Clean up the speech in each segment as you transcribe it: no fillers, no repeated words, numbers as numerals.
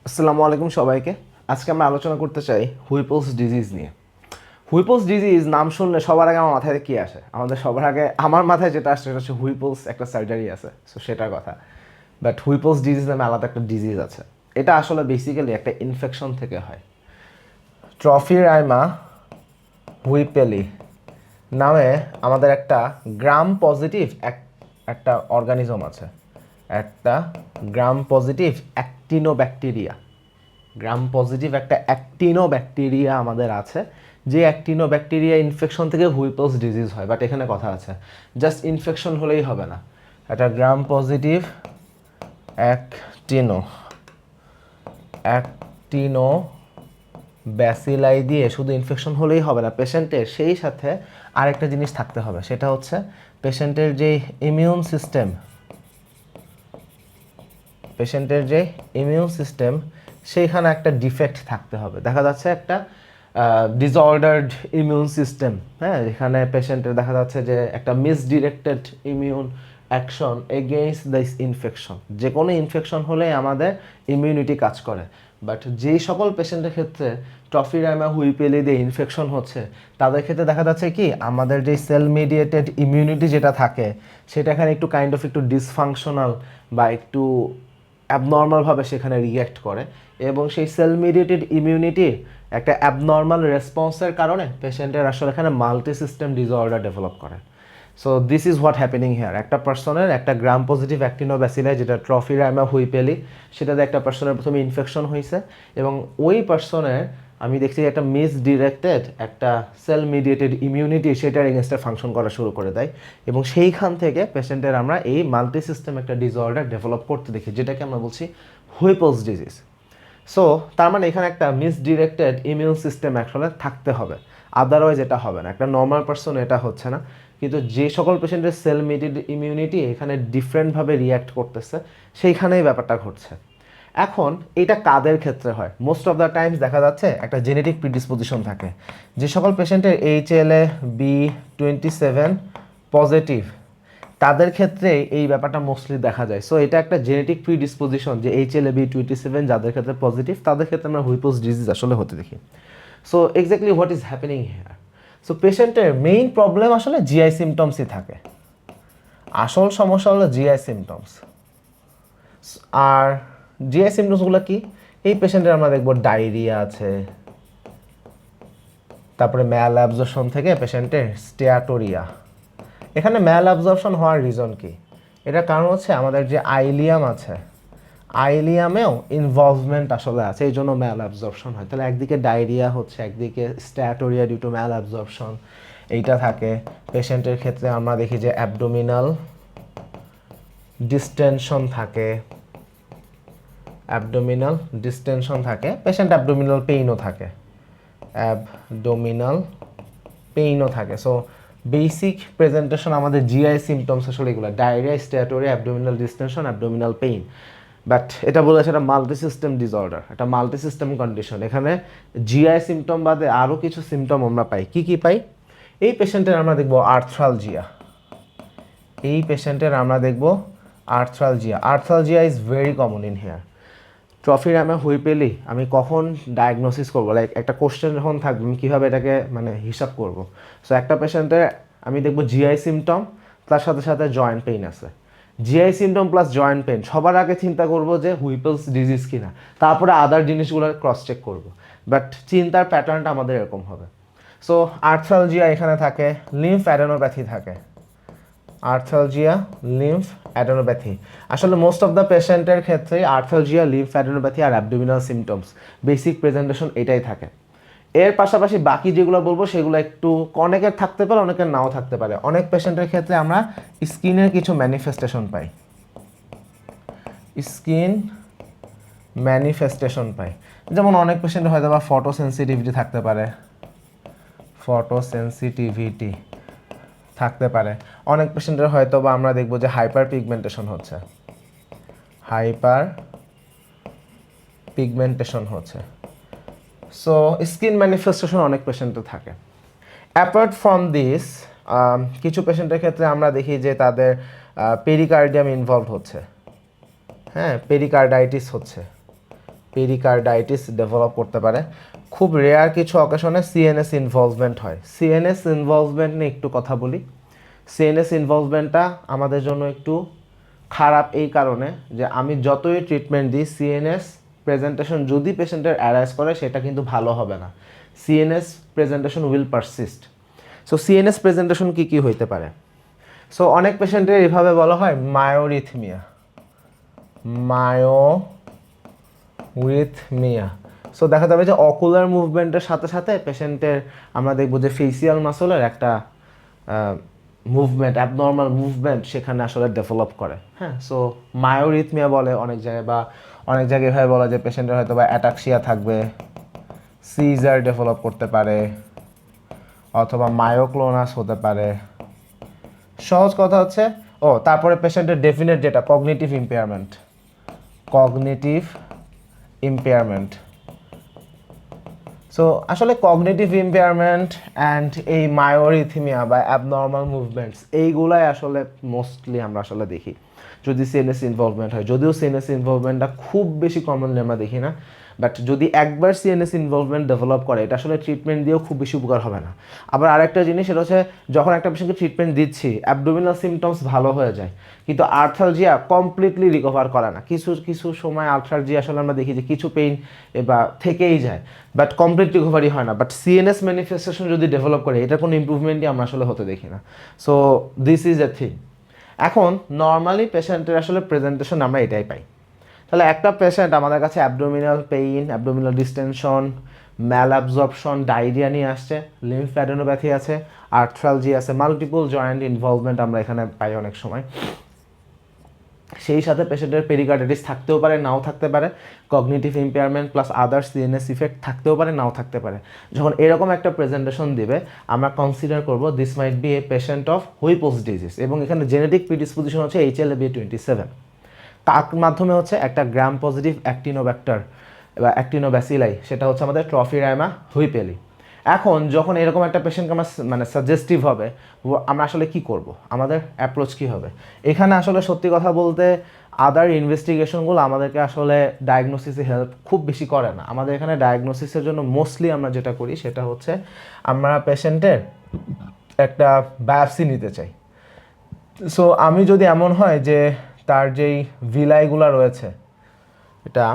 আসসালামু আলাইকুম সবাইকে। আজকে আমরা আলোচনা করতে চাই হুইপলস ডিজিজ নিয়ে। হুইপলস ডিজিজ নাম শুনলে সবার আগে আমার মাথায় কী আসে? আমাদের সবার আগে আমার মাথায় যেটা আসে সেটা হচ্ছে হুইপলস একটা সার্জারি আছে, সো সেটার কথা। বাট হুইপলস ডিজিজ নামে আলাদা একটা ডিজিজ আছে। এটা আসলে বেসিক্যালি একটা ইনফেকশন থেকে হয়। ট্রফিরাইমা হুইপেলি নামে আমাদের একটা গ্রাম পজিটিভ একটা অর্গানিজম আছে, একটা গ্রাম পজিটিভ অ্যাক্টিনোব্যাকটেরিয়া। গ্রাম পজিটিভ একটা অ্যাক্টিনোব্যাকটেরিয়া আমাদের আছে, যে অ্যাক্টিনোব্যাকটেরিয়া ইনফেকশন থেকে হুইপলস ডিজিজ হয়। বাট এখানে কথা আছে, জাস্ট ইনফেকশন হলেই হবে না, একটা গ্রাম পজিটিভ অ্যাক্টিনো অ্যাক্টিনো ব্যাসিলাই দিয়ে শুধু ইনফেকশন হলেই হবে না, পেশেন্টের সেই সাথে আরেকটা জিনিস থাকতে হবে, সেটা হচ্ছে পেশেন্টের যে ইমিউন সিস্টেম সেইখানে একটা ডিফেক্ট থাকতে হবে। দেখা যাচ্ছে একটা ডিসঅর্ডার্ড ইমিউন সিস্টেম, হ্যাঁ, এখানে পেশেন্টের দেখা যাচ্ছে যে একটা misdirected immune action against this infection. যে কোনো ইনফেকশন হলে আমাদের ইমিউনিটি কাজ করে, বাট যেই সকল পেশেন্টের ক্ষেত্রে ট্রফিরাইমা হুইপেলি দিয়ে ইনফেকশন হচ্ছে তাদের ক্ষেত্রে দেখা যাচ্ছে কি আমাদের যে সেল মিডিয়েটেড ইমিউনিটি যেটা থাকে সেটা এখানে একটু কাইন্ড অফ একটু ডিসফাংশনাল বা একটু অ্যাবনর্মালভাবে সেখানে রিয়্যাক্ট করে, এবং সেই সেল মিডিয়েটেড ইমিউনিটি একটা অ্যাবনর্মাল রেসপন্সের কারণে পেশেন্টের আসলে এখানে মাল্টি সিস্টেম ডিসঅর্ডার ডেভেলপ করে। So this is what happening here. একটা পার্সনের একটা গ্রাম পজিটিভ অ্যাক্টিনোব্যাসিলাই যেটা ট্রফিরাইমা হুইপেলি, সেটাতে একটা পার্সনের প্রথমে ইনফেকশন হয়েছে, এবং ওই পার্সনের আমি দেখছি একটা মিসডিরেক্টেড একটা সেল মিডিয়েটেড ইমিউনিটি সেটার এগেনস্টে ফাংশন করা শুরু করে দেয়, এবং সেইখান থেকে পেশেন্টের আমরা এই মাল্টি সিস্টেম একটা ডিসঅর্ডার ডেভেলপ করতে দেখি, যেটাকে আমরা বলছি হুইপলস ডিজিজ। সো তার মানে এখানে একটা মিসডিরেক্টেড ইমিউন সিস্টেম আসলে থাকতে হবে, আদারওয়াইজ এটা হবে না। একটা নর্মাল পার্সন এটা হচ্ছে না, কিন্তু যে সকল পেশেন্টের সেল মিডিয়েটেড ইমিউনিটি এখানে ডিফারেন্টভাবে রিয়্যাক্ট করতেছে সেইখানেই ব্যাপারটা ঘটছে। এখন এটা কাদের ক্ষেত্রে হয়? মোস্ট অফ দ্য টাইমস দেখা যাচ্ছে একটা জেনেটিক প্রিডিসপোজিশন থাকে। যে সকল পেশেন্টের HLA-B27 পজিটিভ তাদের ক্ষেত্রে এই ব্যাপারটা মোস্টলি দেখা যায়। সো এটা একটা জেনেটিক প্রিডিসপোজিশন যে HLA-B27 যাদের ক্ষেত্রে পজিটিভ তাদের ক্ষেত্রে আমরা হুইপলস ডিজিজ আসলে হতে দেখি। So exactly what is happening here? So পেশেন্টের মেইন প্রবলেম আসলে জিআই সিমটমসই থাকে। আসল সমস্যা হলো জিআই সিমটমস। আর জিআই সিমটমসগুলো কি? এই পেশেন্টের আমরা দেখব ডায়রিয়া আছে, তারপরে ম্যাল অ্যাবজর্পশন থেকে পেশেন্টের স্টেয়াটোরিয়া। এখানে ম্যাল অ্যাবজর্পশন হওয়ার রিজন কি? এটার কারণ হচ্ছে আমাদের যে আইলিয়াম আছে, আইলিয়ামেও ইনভলভমেন্ট আসলে আছে, এই জন্য ম্যাল অ্যাবজর্পশন হয়। তাহলে একদিকে ডায়রিয়া হচ্ছে, একদিকে steatorrhoea due to malabsorption এইটা থাকে। পেশেন্টের ক্ষেত্রে আমরা দেখি যে অ্যাবডোমিনাল ডিস্টেনশন থাকে, পেশেন্ট অ্যাবডোমিনাল পেইনও থাকে, সো বেসিক প্রেজেন্টেশন আমাদের জিআই সিমটমস আসলে এগুলো: diarrhoea, steatorrhoea, abdominal distension, abdominal pain. But এটা বলে সেটা মাল্টি সিস্টেম ডিসঅর্ডার, একটা মাল্টি সিস্টেম কন্ডিশন। এখানে জিআই সিমটম বাদে আরও কিছু সিমটম আমরা পাই। কি পাই? এই পেশেন্টের আমরা দেখব arthralgia. Arthralgia is very common in here. Tropheryma whipplei আমি কখন ডায়াগনোসিস করবো, লাইক একটা কোশ্চেন যখন থাকবে আমি কীভাবে এটাকে মানে হিসাব করব? সো একটা পেশেন্টের আমি দেখব জিআই সিমটম, তার সাথে সাথে জয়েন্ট পেইন আছে। GI symptom plus joint pain, সবার আগে চিন্তা করব যে হুইপলস ডিজিজ কিনা, তারপরে আদার জিনিসগুলো ক্রস চেক করব। বাট চিন্তার প্যাটার্নটা আমাদের এরকম হবে। সো আর্থ্রালজিয়া এখানে থাকে, লিম্ফ অ্যাডেনোপ্যাথি থাকে। আসলে মোস্ট অফ দ্য পেশেন্টের ক্ষেত্রে আর্থ্রালজিয়া, লিম্ফ অ্যাডেনোপ্যাথি আর অ্যাবডোমিনাল সিমটমস বেসিক প্রেজেন্টেশন এটাই থাকে। এর পাশাপাশি বাকি যেগুলো বলবো সেগুলো একটু অনেকের থাকতে পারে, অনেকের নাও থাকতে পারে। অনেক পেশেন্টের ক্ষেত্রে আমরা স্কিনের কিছু ম্যানিফেস্টেশন পাই, যেমন অনেক পেশেন্টের হয়তো বা ফটো সেন্সিটিভিটি থাকতে পারে। অনেক পেশেন্টের হয়তো বা আমরা দেখবো যে হাইপার পিগমেন্টেশন হচ্ছে। সো স্কিন ম্যানিফেস্টেশন অনেক পেশেন্টের থাকে। অ্যাপার্ট ফ্রম দিস, কিছু পেশেন্টের ক্ষেত্রে আমরা দেখি যে তাদের পেরিকার্ডিয়াম ইনভলভ হচ্ছে, হ্যাঁ, পেরিকার্ডাইটিস হচ্ছে, পেরিকার্ডাইটিস ডেভেলপ করতে পারে। খুব রেয়ার কিছু অকেশনে সিএনএস ইনভলভমেন্ট হয়। সিএনএস ইনভলভমেন্ট নিয়ে একটু কথা বলি। সিএনএস ইনভলভমেন্টটা আমাদের জন্য একটু খারাপ এই কারণে যে আমি যতই ট্রিটমেন্ট দিই, সিএনএস প্রেজেন্টেশন যদি পেশেন্টের অ্যারাইজ করে সেটা কিন্তু ভালো হবে না। CNS presentation will persist. So CNS presentation কী কী হইতে পারে? সো অনেক পেশেন্টের এভাবে বলা হয় মায়োরিথমিয়া, মায়োরিথমিয়া। সো দেখা যাবে যে অকুলার মুভমেন্টের সাথে সাথে পেশেন্টের আমরা দেখব যে ফেসিয়াল মাসলের একটা মুভমেন্ট, অ্যাবনর্মাল মুভমেন্ট সেখানে আসলে ডেভেলপ করে। হ্যাঁ, সো মায়োরিথমিয়া বলে অনেক জায়গায়, বা অনেক জায়গায় এভাবে বলা যে পেশেন্টের হয়তো বা অ্যাটাক্সিয়া থাকবে, সিজার ডেভেলপ করতে পারে, অথবা মায়োক্লোনাস হতে পারে। সহজ কথা হচ্ছে তারপরে পেশেন্টের ডেফিনেট যেটা cognitive impairment, cognitive impairment. So আসলে কগনিটিভ ইম্পেয়ারমেন্ট অ্যান্ড এই মায়োরিথমিয়া বা অ্যাবনর্মাল মুভমেন্টস এইগুলাই আসলে মোস্টলি আমরা আসলে দেখি যদি সিএনএস ইনভলভমেন্ট হয়। যদিও সিএনএস ইনভলভমেন্টটা খুব বেশি কমনলি আমরা দেখি না, বাট যদি একবার সিএনএস ইনভলভমেন্ট ডেভেলপ করে এটা আসলে ট্রিটমেন্ট দিয়েও খুব বেশি উপকার হবে না। আবার আরেকটা জিনিস সেটা হচ্ছে যখন একটা পেশেন্টকে ট্রিটমেন্ট দিচ্ছি অ্যাবডোমিনাল সিমটমস ভালো হয়ে যায়, কিন্তু আর্থালজিয়া কমপ্লিটলি রিকভার করে না। কিছু কিছু সময় আর্থালজিয়া আসলে আমরা দেখি যে কিছু পেইন বা থেকেই যায়, বাট কমপ্লিট রিকভারি হয় না। বাট সিএনএস ম্যানিফেস্টেশন যদি ডেভেলপ করে এটা কোনো ইম্প্রুভমেন্টই আমরা আসলে হতে দেখি না। So this is a thing. এখন নর্মালি পেশেন্টের আসলে প্রেজেন্টেশন আমরা এটাই পাই। তাহলে একটা পেশেন্ট আমাদের কাছে অ্যাবডোমিনাল পেইন, অ্যাবডোমিনাল ডিস্টেনশন, ম্যাল অ্যাবজর্পশন, ডায়রিয়া নিয়ে আসছে, লিম্ফ্যাডেনোপ্যাথি আছে, আর্থ্রালজি আছে, মাল্টিপল জয়েন্ট ইনভলভমেন্ট আমরা এখানে পাই অনেক সময়। সেই সাথে পেশেন্টের পেরিকার্ডাইটিস থাকতেও পারে, নাও থাকতে পারে, কগনিটিভ ইম্পেয়ারমেন্ট প্লাস আদার সিএনএস ইফেক্ট থাকতেও পারে, নাও থাকতে পারে। যখন এরকম একটা প্রেজেন্টেশন দিবে আমরা কনসিডার করব this might be a patient of Whipple's disease, এবং এখানে জেনেটিক প্রিডিসপোজিশন হচ্ছে HLA-B27। কার মাধ্যমে হচ্ছে একটা গ্রাম পজিটিভ অ্যাক্টিনোব্যাক্টার বা অ্যাক্টিনোব্যাসিলাই, সেটা হচ্ছে আমাদের ট্রফিরাইমা হুইপেলি। এখন যখন এরকম একটা পেশেন্টকে আমরা মানে সাজেস্টিভ হবে, আমরা আসলে কি করব, আমাদের অ্যাপ্রোচ কি হবে? এখানে আসলে সত্যি কথা বলতে আদার ইনভেস্টিগেশনগুলো আমাদেরকে আসলে ডায়াগনোসিসে হেল্প খুব বেশি করে না। আমাদের এখানে ডায়াগনোসিসের জন্য মোস্টলি আমরা যেটা করি সেটা হচ্ছে আমরা পেশেন্টের একটা বায়োপসি নিতে চাই। সো আমি যদি এমন হয় যে তার যেই ভিলাইগুলো রয়েছে এটা,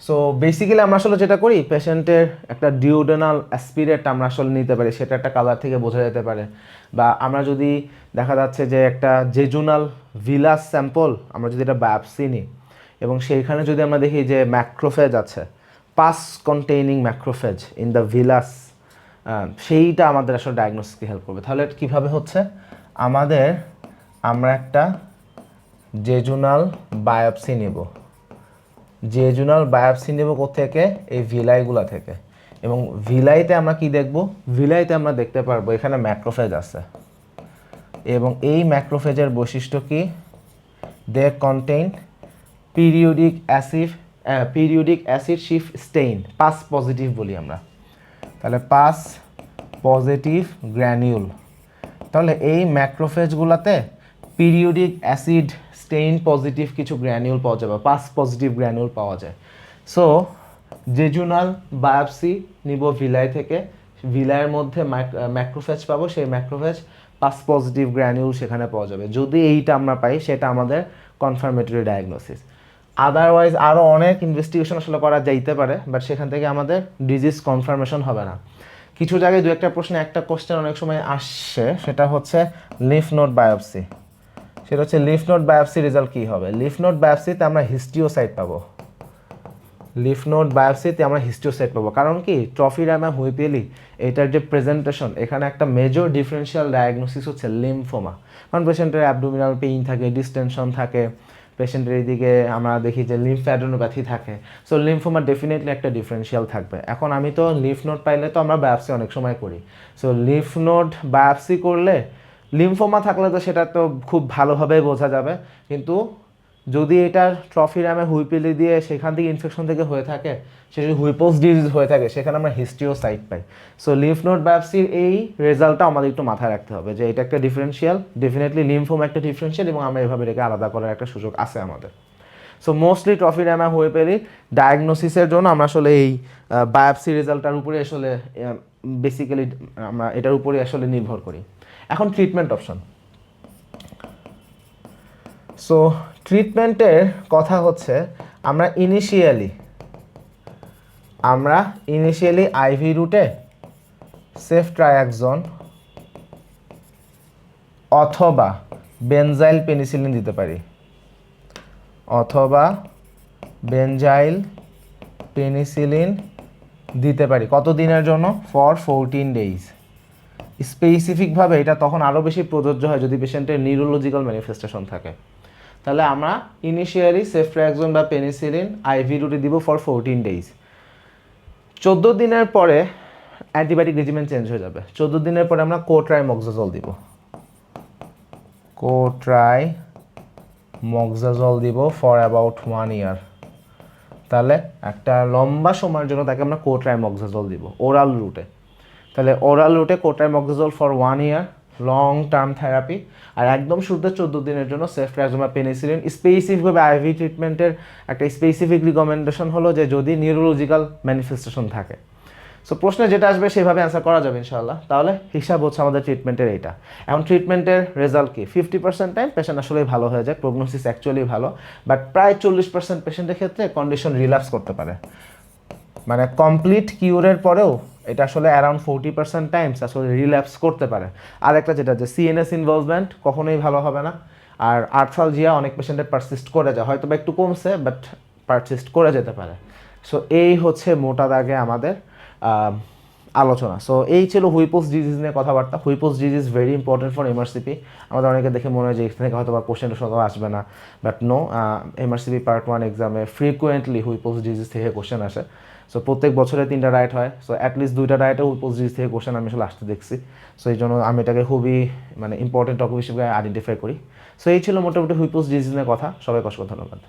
সো বেসিক্যালি আমরা আসলে যেটা করি পেশেন্টের একটা ডিওডেনাল অ্যাসপিরেট আমরা আসলে নিতে পারি, সেটা একটা কালার থেকে বোঝা যেতে পারে। বা আমরা যদি দেখা যাচ্ছে যে একটা জেজুনাল ভিলাস স্যাম্পল আমরা যদি এটা বায়োপসি নিই এবং সেইখানে যদি আমরা দেখি যে ম্যাক্রোফেজ আছে, pass containing macrophage in the villus, সেইটা আমাদের আসলে ডায়াগনোসিসকে হেল্প করবে। তাহলে কীভাবে হচ্ছে আমরা একটা জেজুনাল বায়োপসি নেব। জেজুনাল বায়োপসি নেব কোত্থেকে? এই ভিলাইগুলা থেকে। এবং ভিলাইতে আমরা কি দেখব? ভিলাইতে আমরা দেখতে পারবো এখানে ম্যাক্রোফেজ আছে, এবং এই ম্যাক্রোফেজের বৈশিষ্ট্য কি? দে কন্টেইন পিরিয়ডিক অ্যাসিড শিফট স্টেইন, পাস পজিটিভ বলি আমরা। তাহলে পাস পজিটিভ গ্র্যানিউল। তাহলে এই ম্যাক্রোফেজগুলোতে পিরিয়ডিক অ্যাসিড স্টেইন পজিটিভ কিছু গ্র্যানিউল পাওয়া যাবে, পাস পজিটিভ গ্র্যানিউল পাওয়া যায়। সো জেজুনাল বায়োপসি নিব ভিলাই থেকে, ভিলাইয়ের মধ্যে ম্যাক্রোফেজ পাবো, সেই ম্যাক্রোফেজ পাস পজিটিভ গ্র্যানিউল সেখানে পাওয়া যাবে। যদি এইটা আমরা পাই সেটা আমাদের কনফার্মেটরি ডায়াগনোসিস। আদারওয়াইজ আরও অনেক ইনভেস্টিগেশন আসলে করা যাইতে পারে, বাট সেখান থেকে আমাদের ডিজিজ কনফার্মেশন হবে না। কিছু জায়গায় দু একটা প্রশ্নে একটা কোশ্চেন অনেক সময় আসছে, সেটা হচ্ছে লিফ নোড বায়োপসি। সেটা হচ্ছে লিফ নোড বায়োপসি রেজাল্ট কী হবে? লিফ নোড বায়োপসিতে আমরা হিস্টিওসাইট পাবো। লিফ নোড বায়োপসিতে আমরা হিস্টিওসাইট পাবো, কারণ কি ট্রফিরাইমা হুইপেলি এটার যে প্রেজেন্টেশন, এখানে একটা মেজর ডিফারেন্সিয়াল ডায়াগনোসিস হচ্ছে লিম্ফোমা। কারণ পেশেন্টের অ্যাবডোমিনাল পেইন থাকে, ডিস্টেনশন থাকে, পেশেন্টের এইদিকে আমরা দেখি যে লিম্ফ্যাডেনোপ্যাথি থাকে। সো লিম্ফোমা ডেফিনেটলি একটা ডিফারেন্সিয়াল থাকবে। এখন আমি তো লিফ নোড পাইলে তো আমরা বায়োপসি অনেক সময় করি। সো লিফ নোড বায়োপসি করলে লিম্ফোমা থাকলে তো সেটা তো খুব ভালোভাবে বোঝা যাবে, কিন্তু যদি এটা ট্রফিরাইমা হুইপেলি দিয়ে সেখান থেকে ইনফেকশন থেকে হয়ে থাকে, সে যদি হুইপোস ডিজিজ হয়ে থাকে, সেখানে আমরা হিস্টিওসাইট পাই। সো লিফ নোড বায়োপসির এই রেজাল্টটা আমাদের একটু মাথায় রাখতে হবে যে এটা একটা ডিফারেন্সিয়াল, ডেফিনেটলি লিম্ফোমা একটা ডিফারেন্সিয়াল, এবং আমরা এভাবে রেখে আলাদা করার একটা সুযোগ আছে আমাদের। সো মোস্টলি ট্রফিডেমা হুইপেরি ডায়াগনোসিসের জন্য আমরা আসলে এই বায়োপসি রেজাল্টটার উপরে আসলে বেসিক্যালি আমরা এটার উপরে আসলে নির্ভর করি। এখন ট্রিটমেন্ট অপশন। সো ট্রিটমেন্টের কথা হচ্ছে আমরা ইনিশিয়ালি আইভি রুটে সেফট্রায়াক্সন অথবা বেনজাইল পেনিসিলিন দিতে পারি, কত দিনের জন্য? For 14 days। স্পেসিফিকভাবে এটা তখন আরও বেশি প্রযোজ্য হয় যদি পেশেন্টের নিউরোলজিক্যাল ম্যানিফেস্টেশন থাকে। তাহলে আমরা ইনিশিয়ালি সেফট্রায়াক্সন বা পেনিসিলিন আইভি রুটে দিব ফর 14 days। 14 দিনের পরে অ্যান্টিবায়োটিক রেজিমেন্ট চেঞ্জ হয়ে যাবে। 14 দিনের পরে আমরা কোট্রাইমক্সাজল দিব ফর অ্যাবাউট 1 year। তাহলে একটা লম্বা সময়ের জন্য তাকে আমরা কোট্রাইমক্সাজল দিব ওরাল রুটে। তাহলে ওরাল রুটে cotrimoxazole for 1 year, long term therapy. আর একদম শুরুতে 14 দিনের জন্য সেফট্রায়াক্সন বা পেনিসিলিন। স্পেসিফিকভাবে আইভি ট্রিটমেন্টের একটা স্পেসিফিক রিকমেন্ডেশন হলো যে যদি নিউরোলজিক্যাল ম্যানিফেস্টেশন থাকে। সো প্রশ্নে যেটা আসবে সেভাবে অ্যান্সার করা যাবে ইনশাআল্লাহ। তাহলে হিসাব হচ্ছে আমাদের ট্রিটমেন্টের এইটা। এখন ট্রিটমেন্টের রেজাল্ট কি? 50% টাইম পেশেন্ট আসলেই ভালো হয়ে যায়, প্রগনোসিস অ্যাকচুয়ালি ভালো, বাট প্রায় 40% পেশেন্টের ক্ষেত্রে কন্ডিশন রিল্যাপস করতে পারে। মানে কমপ্লিট কিউরের পরেও এটা আসলে অ্যারাউন্ড 40% টাইমস আসলে রিল্যাপস করতে পারে। আর একটা যেটা যে সিএনএস ইনভলভমেন্ট কখনোই ভালো হবে না। আর আর্থ্রালজিয়া অনেক পেশেন্টের পারসিস্ট করে যায়, হয়তো বা একটু কমছে বাট পারসিস্ট করে যেতে পারে। সো এই হচ্ছে মোটা দাগে আমাদের আলোচনা। সো এই ছিল হুইপলস ডিজিজ নিয়ে কথাবার্তা। Whipple's disease very important for MRCP. আমাদের অনেকে দেখে মনে হয় যে এখান থেকে হয়তো বা কোশ্চেন আসবে না, বাট নো, এমআরসিপি পার্ট 1 এক্সামে ফ্রিকুয়েন্টলি হুইপলস ডিজিজ থেকে কোশ্চেন আসে। সো প্রত্যেক বছরে 3টা ডায়েট হয়, সো অ্যাটলিস্ট 2টা ডায়েটে হুইপলস ডিজিজ থেকে কোশ্চেন আমি আসলে আসতে দেখছি। সো এই জন্য আমি এটাকে খুবই টপিক হিসেবে আইডেন্টিফাই করি। সো এই ছিল মোটামুটি হুইপলস ডিজিজ নিয়ে কথা। সবাইকে অসংখ্য ধন্যবাদ।